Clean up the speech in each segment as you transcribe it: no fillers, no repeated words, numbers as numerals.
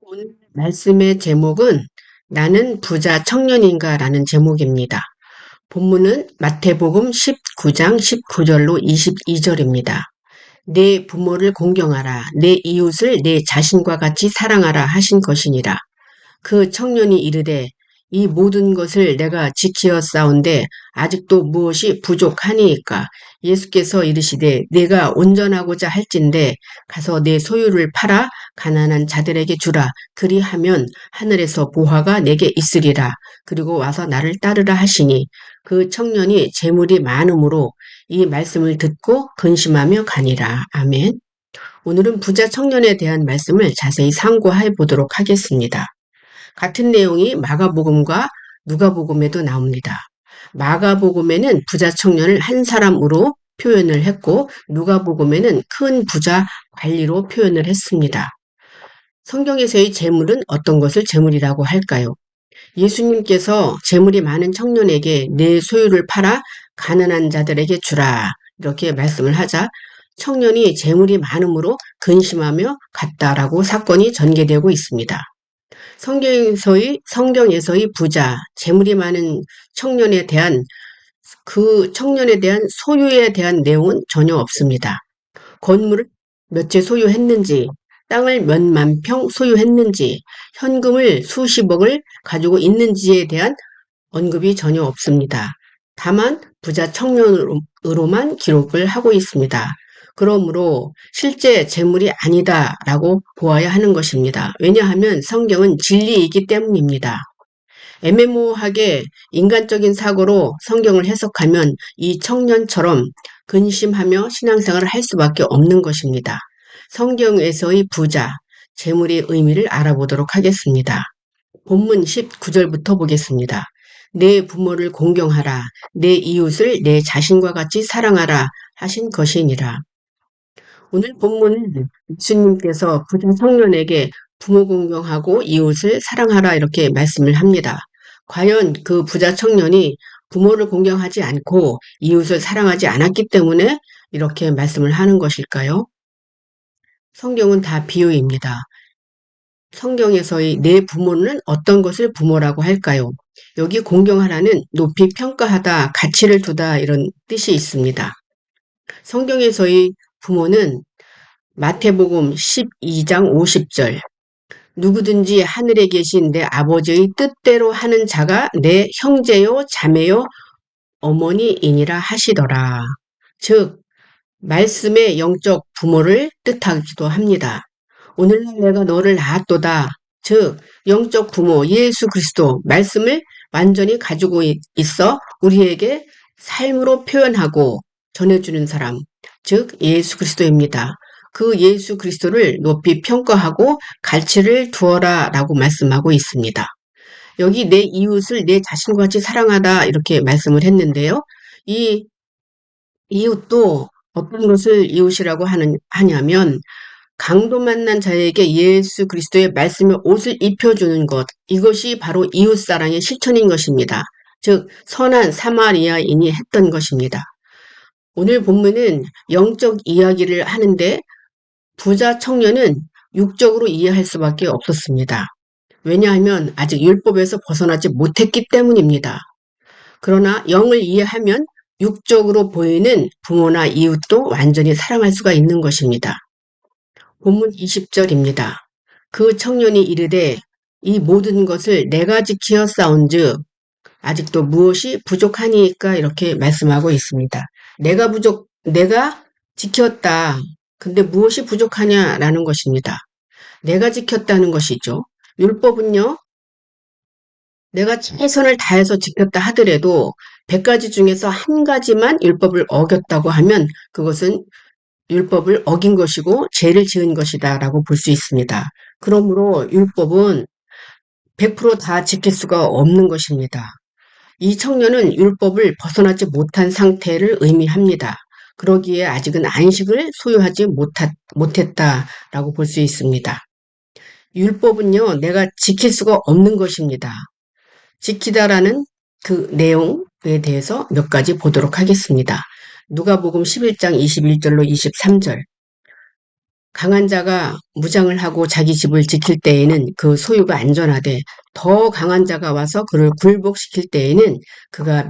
오늘 말씀의 제목은 나는 부자 청년인가 라는 제목입니다. 본문은 마태복음 19장 19절로 22절입니다. 내 부모를 공경하라. 내 이웃을 내 자신과 같이 사랑하라 하신 것이니라. 그 청년이 이르되 이 모든 것을 내가 지키었사온데 아직도 무엇이 부족하니이까. 예수께서 이르시되 내가 온전하고자 할진대 가서 내 소유를 팔아 가난한 자들에게 주라. 그리하면 하늘에서 보화가 내게 있으리라. 그리고 와서 나를 따르라 하시니 그 청년이 재물이 많음으로 이 말씀을 듣고 근심하며 가니라. 아멘. 오늘은 부자 청년에 대한 말씀을 자세히 상고해 보도록 하겠습니다. 같은 내용이 마가복음과 누가복음에도 나옵니다. 마가복음에는 부자 청년을 한 사람으로 표현을 했고 누가복음에는 큰 부자 관리로 표현을 했습니다. 성경에서의 재물은 어떤 것을 재물이라고 할까요? 예수님께서 재물이 많은 청년에게 내 소유를 팔아 가난한 자들에게 주라 이렇게 말씀을 하자 청년이 재물이 많음으로 근심하며 갔다라고 사건이 전개되고 있습니다. 성경에서의 부자, 재물이 많은 청년에 대한 그 청년에 대한 소유에 대한 내용은 전혀 없습니다. 건물을 몇 채 소유했는지, 땅을 몇만 평 소유했는지, 현금을 수십억을 가지고 있는지에 대한 언급이 전혀 없습니다. 다만 부자 청년으로만 기록을 하고 있습니다. 그러므로 실제 재물이 아니다라고 보아야 하는 것입니다. 왜냐하면 성경은 진리이기 때문입니다. 애매모호하게 인간적인 사고로 성경을 해석하면 이 청년처럼 근심하며 신앙생활을 할 수밖에 없는 것입니다. 성경에서의 부자, 재물의 의미를 알아보도록 하겠습니다. 본문 19절부터 보겠습니다. 내 부모를 공경하라. 내 이웃을 내 자신과 같이 사랑하라 하신 것이니라. 오늘 본문은 예수님께서 부자 청년에게 부모 공경하고 이웃을 사랑하라 이렇게 말씀을 합니다. 과연 그 부자 청년이 부모를 공경하지 않고 이웃을 사랑하지 않았기 때문에 이렇게 말씀을 하는 것일까요? 성경은 다 비유입니다. 성경에서의 내 부모는 어떤 것을 부모라고 할까요? 여기 공경하라는 높이 평가하다, 가치를 두다 이런 뜻이 있습니다. 성경에서의 부모는 마태복음 12장 50절 누구든지 하늘에 계신 내 아버지의 뜻대로 하는 자가 내 형제요 자매요 어머니이니라 하시더라. 즉 말씀의 영적 부모를 뜻하기도 합니다. 오늘날 내가 너를 낳았도다. 즉 영적 부모 예수 그리스도 말씀을 완전히 가지고 있어 우리에게 삶으로 표현하고 전해주는 사람, 즉 예수 그리스도입니다. 그 예수 그리스도를 높이 평가하고 가치를 두어라 라고 말씀하고 있습니다. 여기 내 이웃을 내 자신과 같이 사랑하다 이렇게 말씀을 했는데요. 이 이웃도 어떤 것을 이웃이라고 하냐면 강도 만난 자에게 예수 그리스도의 말씀의 옷을 입혀주는 것, 이것이 바로 이웃사랑의 실천인 것입니다. 즉 선한 사마리아인이 했던 것입니다. 오늘 본문은 영적 이야기를 하는데 부자 청년은 육적으로 이해할 수밖에 없었습니다. 왜냐하면 아직 율법에서 벗어나지 못했기 때문입니다. 그러나 영을 이해하면 육적으로 보이는 부모나 이웃도 완전히 사랑할 수가 있는 것입니다. 본문 20절입니다. 그 청년이 이르되 이 모든 것을 내가 지키었사온즉 아직도 무엇이 부족하니까 이렇게 말씀하고 있습니다. 내가 지켰다. 근데 무엇이 부족하냐라는 것입니다. 내가 지켰다는 것이죠. 율법은요. 내가 최선을 다해서 지켰다 하더라도 100가지 중에서 한 가지만 율법을 어겼다고 하면 그것은 율법을 어긴 것이고 죄를 지은 것이다 라고 볼 수 있습니다. 그러므로 율법은 100%다 지킬 수가 없는 것입니다. 이 청년은 율법을 벗어나지 못한 상태를 의미합니다. 그러기에 아직은 안식을 소유하지 못했다라고 볼 수 있습니다. 율법은요, 내가 지킬 수가 없는 것입니다. 지키다라는 그 내용에 대해서 몇 가지 보도록 하겠습니다. 누가복음 11장 21절로 23절. 강한 자가 무장을 하고 자기 집을 지킬 때에는 그 소유가 안전하되 더 강한 자가 와서 그를 굴복시킬 때에는 그가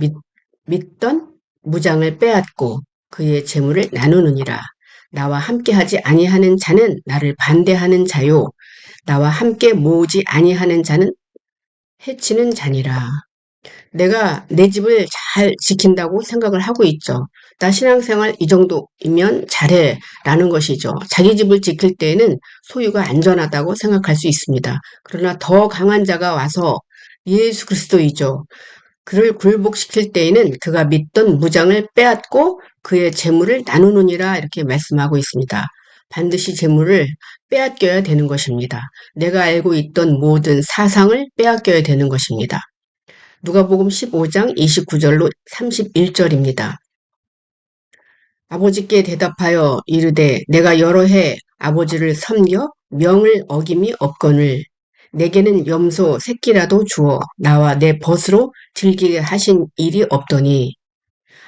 믿던 무장을 빼앗고 그의 재물을 나누느니라. 나와 함께하지 아니하는 자는 나를 반대하는 자요. 나와 함께 모으지 아니하는 자는 해치는 자니라. 내가 내 집을 잘 지킨다고 생각을 하고 있죠. 나 신앙생활 이 정도이면 잘해 라는 것이죠. 자기 집을 지킬 때에는 소유가 안전하다고 생각할 수 있습니다. 그러나 더 강한 자가 와서 예수 그리스도이죠. 그를 굴복시킬 때에는 그가 믿던 무장을 빼앗고 그의 재물을 나누느니라 이렇게 말씀하고 있습니다. 반드시 재물을 빼앗겨야 되는 것입니다. 내가 알고 있던 모든 사상을 빼앗겨야 되는 것입니다. 누가복음 15장 29절로 31절입니다. 아버지께 대답하여 이르되 내가 여러 해 아버지를 섬겨 명을 어김이 없거늘 내게는 염소 새끼라도 주어 나와 내 벗으로 즐기게 하신 일이 없더니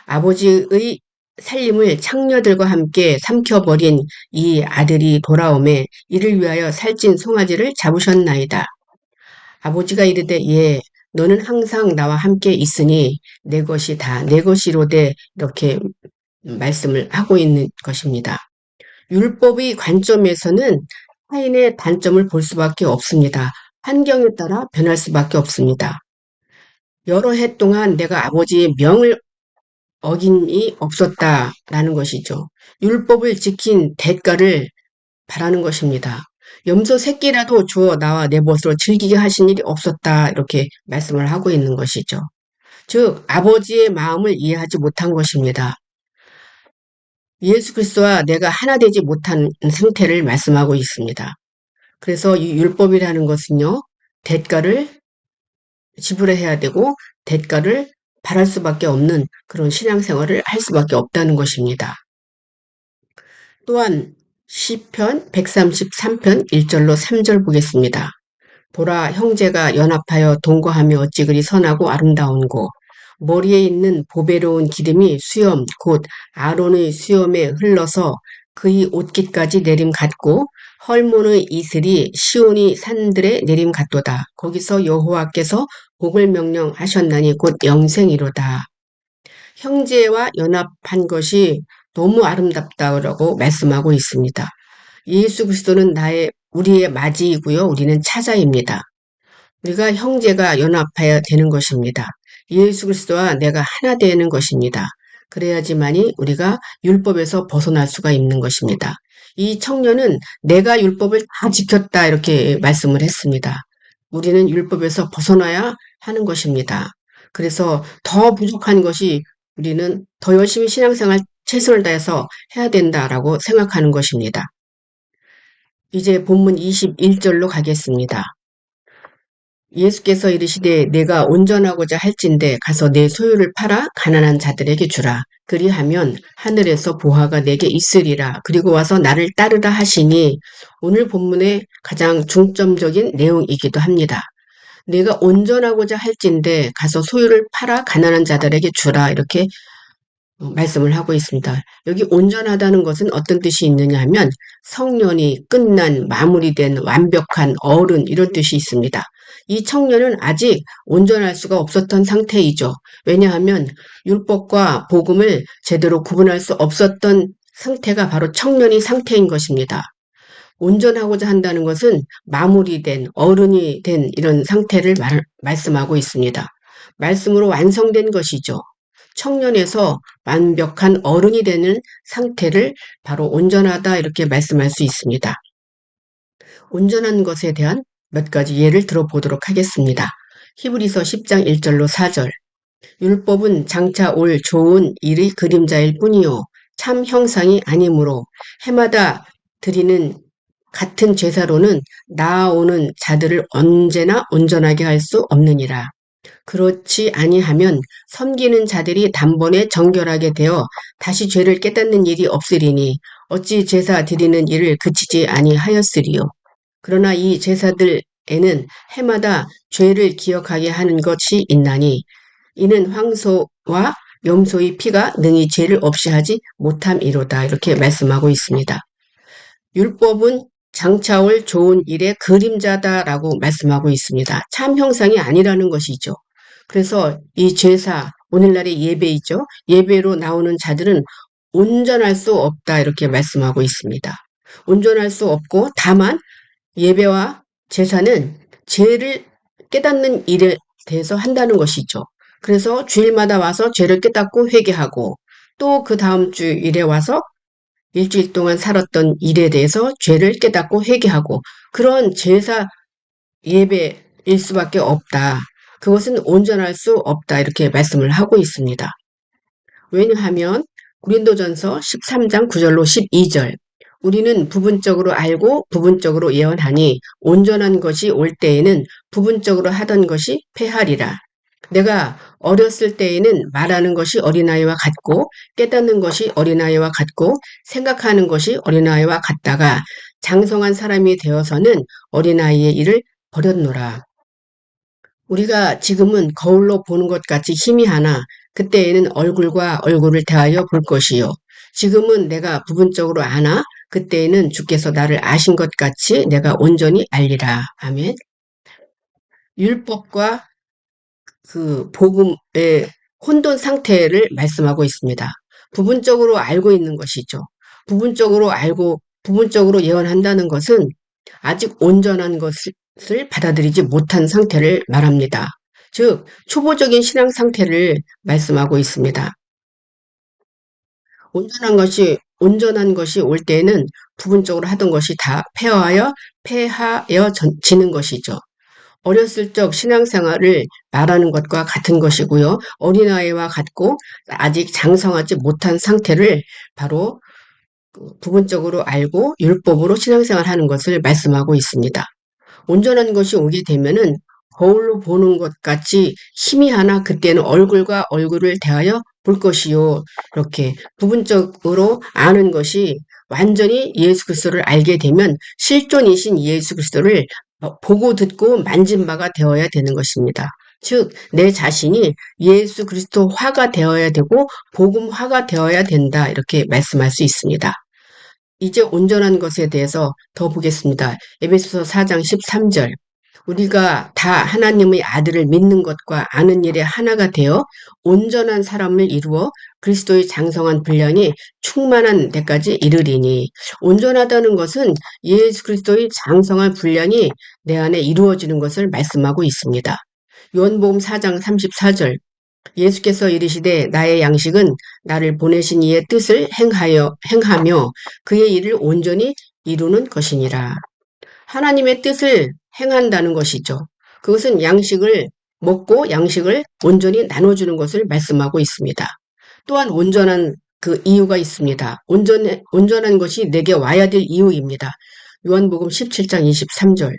아버지의 살림을 창녀들과 함께 삼켜버린 이 아들이 돌아오매 이를 위하여 살찐 송아지를 잡으셨나이다. 아버지가 이르되 예 너는 항상 나와 함께 있으니 내 것이 다 내 것이로되 이렇게 말씀을 하고 있는 것입니다. 율법의 관점에서는 타인의 단점을 볼 수밖에 없습니다. 환경에 따라 변할 수밖에 없습니다. 여러 해 동안 내가 아버지의 명을 어김이 없었다라는 것이죠. 율법을 지킨 대가를 바라는 것입니다. 염소 새끼라도 주어 나와 내 벗으로 즐기게 하신 일이 없었다 이렇게 말씀을 하고 있는 것이죠. 즉 아버지의 마음을 이해하지 못한 것입니다. 예수 그리스도와 내가 하나 되지 못한 상태를 말씀하고 있습니다. 그래서 이 율법이라는 것은요. 대가를 지불해야 되고 대가를 바랄 수밖에 없는 그런 신앙생활을 할 수밖에 없다는 것입니다. 또한 시편 133편 1절로 3절 보겠습니다. 보라 형제가 연합하여 동거하며 어찌 그리 선하고 아름다운고 머리에 있는 보배로운 기름이 수염 곧 아론의 수염에 흘러서 그의 옷깃까지 내림 같고 헐몬의 이슬이 시온이 산들에 내림 같도다. 거기서 여호와께서 복을 명령하셨나니 곧 영생이로다. 형제와 연합한 것이 너무 아름답다고 말씀하고 있습니다. 예수 그리스도는 우리의 맞이이고요. 우리는 차자입니다. 우리가 형제가 연합해야 되는 것입니다. 예수 그리스도와 내가 하나 되는 것입니다. 그래야지만이 우리가 율법에서 벗어날 수가 있는 것입니다. 이 청년은 내가 율법을 다 지켰다 이렇게 말씀을 했습니다. 우리는 율법에서 벗어나야 하는 것입니다. 그래서 더 부족한 것이 우리는 더 열심히 신앙생활 최선을 다해서 해야 된다라고 생각하는 것입니다. 이제 본문 21절로 가겠습니다. 예수께서 이르시되 내가 온전하고자 할진대 가서 내 소유를 팔아 가난한 자들에게 주라. 그리하면 하늘에서 보화가 내게 있으리라. 그리고 와서 나를 따르라 하시니 오늘 본문의 가장 중점적인 내용이기도 합니다. 내가 온전하고자 할진대 가서 소유를 팔아 가난한 자들에게 주라. 이렇게 말씀을 하고 있습니다. 여기 온전하다는 것은 어떤 뜻이 있느냐 하면 성년이 끝난 마무리된 완벽한 어른 이런 뜻이 있습니다. 이 청년은 아직 온전할 수가 없었던 상태이죠. 왜냐하면 율법과 복음을 제대로 구분할 수 없었던 상태가 바로 청년의 상태인 것입니다. 온전하고자 한다는 것은 마무리된 어른이 된 이런 상태를 말씀하고 있습니다. 말씀으로 완성된 것이죠. 청년에서 완벽한 어른이 되는 상태를 바로 온전하다 이렇게 말씀할 수 있습니다. 온전한 것에 대한 몇 가지 예를 들어보도록 하겠습니다. 히브리서 10장 1절로 4절 율법은 장차 올 좋은 일의 그림자일 뿐이요 참 형상이 아니므로 해마다 드리는 같은 제사로는 나아오는 자들을 언제나 온전하게 할 수 없느니라. 그렇지 아니하면 섬기는 자들이 단번에 정결하게 되어 다시 죄를 깨닫는 일이 없으리니 어찌 제사 드리는 일을 그치지 아니하였으리요. 그러나 이 제사들에는 해마다 죄를 기억하게 하는 것이 있나니 이는 황소와 염소의 피가 능히 죄를 없이 하지 못함이로다. 이렇게 말씀하고 있습니다. 율법은 장차올 좋은 일의 그림자다라고 말씀하고 있습니다. 참 형상이 아니라는 것이죠. 그래서 이 제사, 오늘날의 예배이죠. 예배로 나오는 자들은 온전할 수 없다 이렇게 말씀하고 있습니다. 온전할 수 없고 다만 예배와 제사는 죄를 깨닫는 일에 대해서 한다는 것이죠. 그래서 주일마다 와서 죄를 깨닫고 회개하고 또 그 다음 주일에 와서 일주일 동안 살았던 일에 대해서 죄를 깨닫고 회개하고 그런 제사 예배일 수밖에 없다. 그것은 온전할 수 없다. 이렇게 말씀을 하고 있습니다. 왜냐하면 고린도전서 13장 9절로 12절 우리는 부분적으로 알고 부분적으로 예언하니 온전한 것이 올 때에는 부분적으로 하던 것이 패하리라. 내가 어렸을 때에는 말하는 것이 어린아이와 같고 깨닫는 것이 어린아이와 같고 생각하는 것이 어린아이와 같다가 장성한 사람이 되어서는 어린아이의 일을 버렸노라. 우리가 지금은 거울로 보는 것 같이 희미하나 그때에는 얼굴과 얼굴을 대하여 볼 것이요. 지금은 내가 부분적으로 아나 그때에는 주께서 나를 아신 것 같이 내가 온전히 알리라. 아멘. 율법과 그 복음의 혼돈 상태를 말씀하고 있습니다. 부분적으로 알고 있는 것이죠. 부분적으로 알고 부분적으로 예언한다는 것은 아직 온전한 것을 받아들이지 못한 상태를 말합니다. 즉 초보적인 신앙 상태를 말씀하고 있습니다. 온전한 것이 올 때에는 부분적으로 하던 것이 다 폐하여지는 것이죠. 어렸을 적 신앙생활을 말하는 것과 같은 것이고요. 어린아이와 같고 아직 장성하지 못한 상태를 바로 부분적으로 알고 율법으로 신앙생활하는 것을 말씀하고 있습니다. 온전한 것이 오게 되면은 거울로 보는 것 같이 희미하나 그때는 얼굴과 얼굴을 대하여 볼 것이요. 이렇게 부분적으로 아는 것이 완전히 예수 그리스도를 알게 되면 실존이신 예수 그리스도를 보고 듣고 만진 바가 되어야 되는 것입니다. 즉, 내 자신이 예수 그리스도화가 되어야 되고 복음화가 되어야 된다. 이렇게 말씀할 수 있습니다. 이제 온전한 것에 대해서 더 보겠습니다. 에베소서 4장 13절. 우리가 다 하나님의 아들을 믿는 것과 아는 일에 하나가 되어 온전한 사람을 이루어 그리스도의 장성한 분량이 충만한 데까지 이르리니 온전하다는 것은 예수 그리스도의 장성한 분량이 내 안에 이루어지는 것을 말씀하고 있습니다. 요한복음 4장 34절 예수께서 이르시되 나의 양식은 나를 보내신 이의 뜻을 행하며 그의 일을 온전히 이루는 것이니라. 하나님의 뜻을 행한다는 것이죠. 그것은 양식을 먹고 양식을 온전히 나눠주는 것을 말씀하고 있습니다. 또한 온전한 그 이유가 있습니다. 온전한 것이 내게 와야 될 이유입니다. 요한복음 17장 23절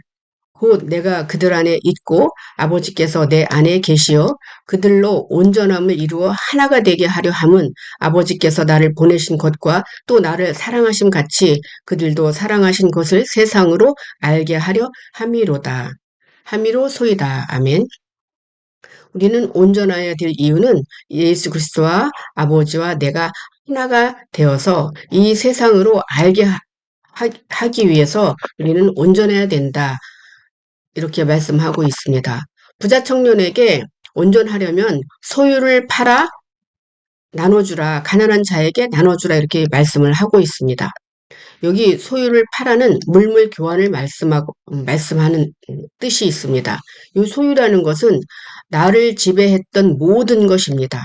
곧 내가 그들 안에 있고 아버지께서 내 안에 계시어 그들로 온전함을 이루어 하나가 되게 하려 함은 아버지께서 나를 보내신 것과 또 나를 사랑하심 같이 그들도 사랑하신 것을 세상으로 알게 하려 함이로다. 함이로소이다. 아멘. 우리는 온전해야 될 이유는 예수 그리스도와 아버지와 내가 하나가 되어서 이 세상으로 알게 하기 위해서 우리는 온전해야 된다. 이렇게 말씀하고 있습니다. 부자 청년에게 온전하려면 소유를 팔아 나눠주라, 가난한 자에게 나눠주라 이렇게 말씀을 하고 있습니다. 여기 소유를 팔아는 물물 교환을 말씀하는 뜻이 있습니다. 이 소유라는 것은 나를 지배했던 모든 것입니다.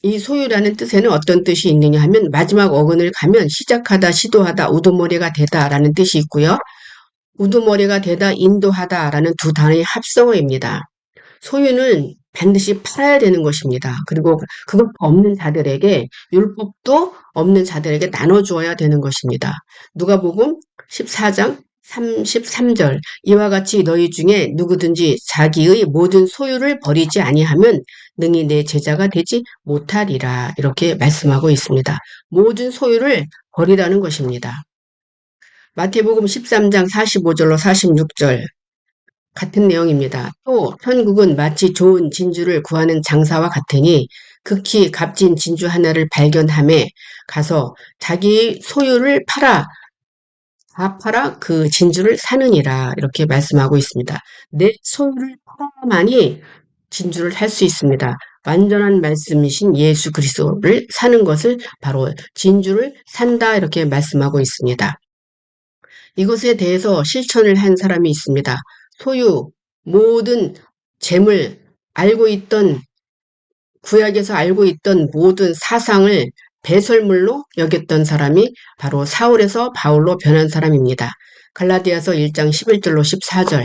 이 소유라는 뜻에는 어떤 뜻이 있느냐 하면 마지막 어근을 가면 시작하다, 시도하다, 우두머리가 되다라는 뜻이 있고요. 우두머리가 되다, 인도하다라는 두 단어의 합성어입니다. 소유는 반드시 팔아야 되는 것입니다. 그리고 그것 없는 자들에게 율법도 없는 자들에게 나눠주어야 되는 것입니다. 누가복음 14장 33절 이와 같이 너희 중에 누구든지 자기의 모든 소유를 버리지 아니하면 능히 내 제자가 되지 못하리라 이렇게 말씀하고 있습니다. 모든 소유를 버리라는 것입니다. 마태복음 13장 45절로 46절 같은 내용입니다. 또 천국은 마치 좋은 진주를 구하는 장사와 같으니 극히 값진 진주 하나를 발견함에 가서 자기 소유를 다 팔아 그 진주를 사느니라 이렇게 말씀하고 있습니다. 내 소유를 팔아야만이 진주를 살 수 있습니다. 완전한 말씀이신 예수 그리스도를 사는 것을 바로 진주를 산다 이렇게 말씀하고 있습니다. 이것에 대해서 실천을 한 사람이 있습니다. 소유, 모든 재물, 알고 있던 구약에서 알고 있던 모든 사상을 배설물로 여겼던 사람이 바로 사울에서 바울로 변한 사람입니다. 갈라디아서 1장 11절로 14절.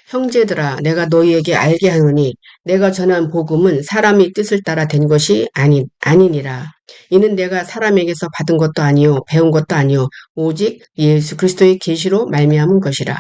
형제들아 내가 너희에게 알게 하노니 내가 전한 복음은 사람의 뜻을 따라 된 것이 아니니라. 이는 내가 사람에게서 받은 것도 아니요 배운 것도 아니요 오직 예수 그리스도의 계시로 말미암은 것이라.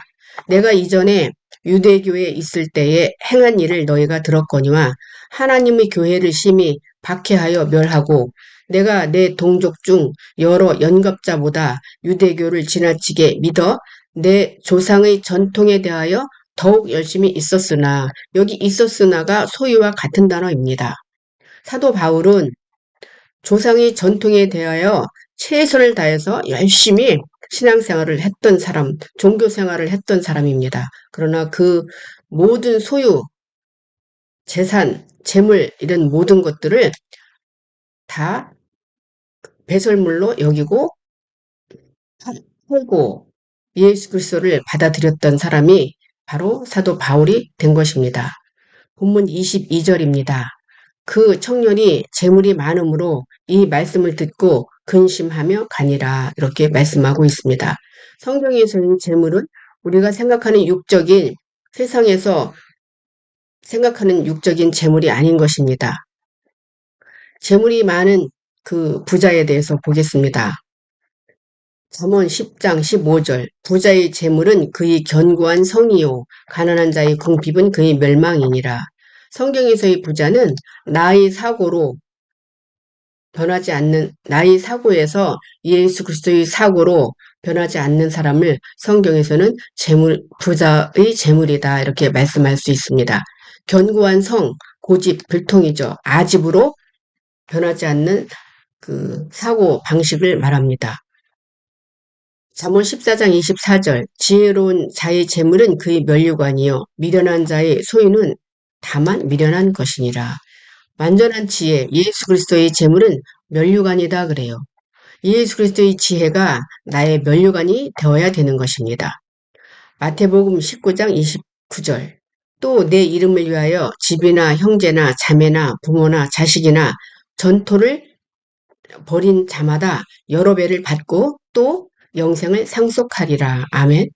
내가 이전에 유대교에 있을 때에 행한 일을 너희가 들었거니와 하나님의 교회를 심히 박해하여 멸하고 내가 내 동족 중 여러 연갑자보다 유대교를 지나치게 믿어 내 조상의 전통에 대하여 더욱 열심히 있었으나 여기 있었으나가 소유와 같은 단어입니다. 사도 바울은 조상의 전통에 대하여 최선을 다해서 열심히 신앙생활을 했던 사람, 종교생활을 했던 사람입니다. 그러나 그 모든 소유, 재산, 재물 이런 모든 것들을 다 배설물로 여기고 팔고 예수 그리스도를 받아들였던 사람이 바로 사도 바울이 된 것입니다. 본문 22절입니다. 그 청년이 재물이 많음으로 이 말씀을 듣고 근심하며 가니라 이렇게 말씀하고 있습니다. 성경에서는 재물은 우리가 생각하는 육적인 세상에서 생각하는 육적인 재물이 아닌 것입니다. 재물이 많은 그 부자에 대해서 보겠습니다. 잠언 10장 15절 부자의 재물은 그의 견고한 성이요 가난한 자의 궁핍은 그의 멸망이니라. 성경에서의 부자는 나의 사고로 변하지 않는 나의 사고에서 예수 그리스도의 사고로 변하지 않는 사람을 성경에서는 부자의 재물이다 이렇게 말씀할 수 있습니다. 견고한 성, 고집, 불통이죠. 아집으로 변하지 않는 그 사고 방식을 말합니다. 잠언 14장 24절 지혜로운 자의 재물은 그의 면류관이요 미련한 자의 소유는 다만 미련한 것이니라. 완전한 지혜, 예수 그리스도의 재물은 면류관이다 그래요. 예수 그리스도의 지혜가 나의 면류관이 되어야 되는 것입니다. 마태복음 19장 29절 또 내 이름을 위하여 집이나 형제나 자매나 부모나 자식이나 전토를 벌인 자마다 여러 배를 받고 또 영생을 상속하리라. 아멘.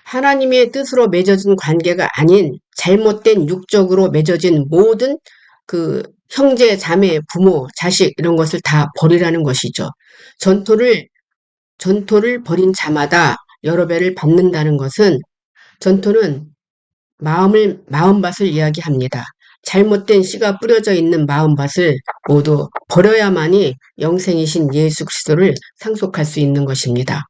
하나님의 뜻으로 맺어진 관계가 아닌 잘못된 육적으로 맺어진 모든 그 형제, 자매, 부모, 자식 이런 것을 다 버리라는 것이죠. 전토를 벌인 자마다 여러 배를 받는다는 것은 전토는 마음밭을 이야기합니다. 잘못된 씨가 뿌려져 있는 마음밭을 모두 버려야만이 영생이신 예수 그리스도를 상속할 수 있는 것입니다.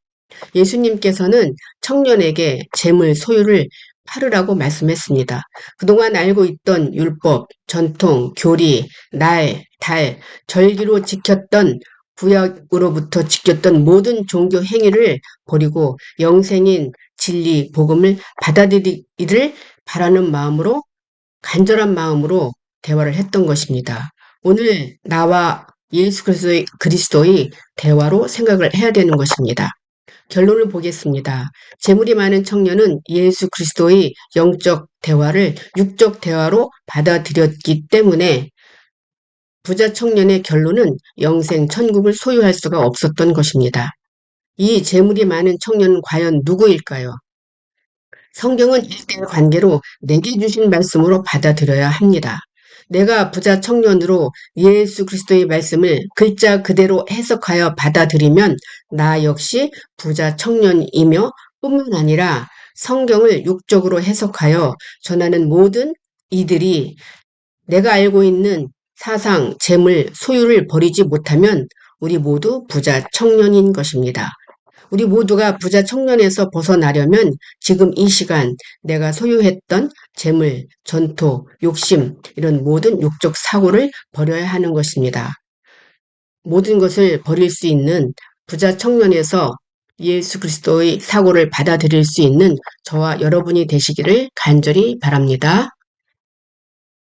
예수님께서는 청년에게 재물 소유를 팔으라고 말씀했습니다. 그동안 알고 있던 율법, 전통, 교리, 날, 달, 절기로 지켰던 구약으로부터 지켰던 모든 종교 행위를 버리고 영생인 진리, 복음을 받아들이기를 바라는 마음으로 간절한 마음으로 대화를 했던 것입니다. 오늘 나와 예수 그리스도의 대화로 생각을 해야 되는 것입니다. 결론을 보겠습니다. 재물이 많은 청년은 예수 그리스도의 영적 대화를 육적 대화로 받아들였기 때문에 부자 청년의 결론은 영생 천국을 소유할 수가 없었던 것입니다. 이 재물이 많은 청년은 과연 누구일까요? 성경은 1대1 관계로 내게 주신 말씀으로 받아들여야 합니다. 내가 부자 청년으로 예수 그리스도의 말씀을 글자 그대로 해석하여 받아들이면 나 역시 부자 청년이며 뿐만 아니라 성경을 육적으로 해석하여 전하는 모든 이들이 내가 알고 있는 사상, 재물, 소유를 버리지 못하면 우리 모두 부자 청년인 것입니다. 우리 모두가 부자 청년에서 벗어나려면 지금 이 시간 내가 소유했던 재물, 전토, 욕심, 이런 모든 욕적 사고를 버려야 하는 것입니다. 모든 것을 버릴 수 있는 부자 청년에서 예수 그리스도의 사고를 받아들일 수 있는 저와 여러분이 되시기를 간절히 바랍니다.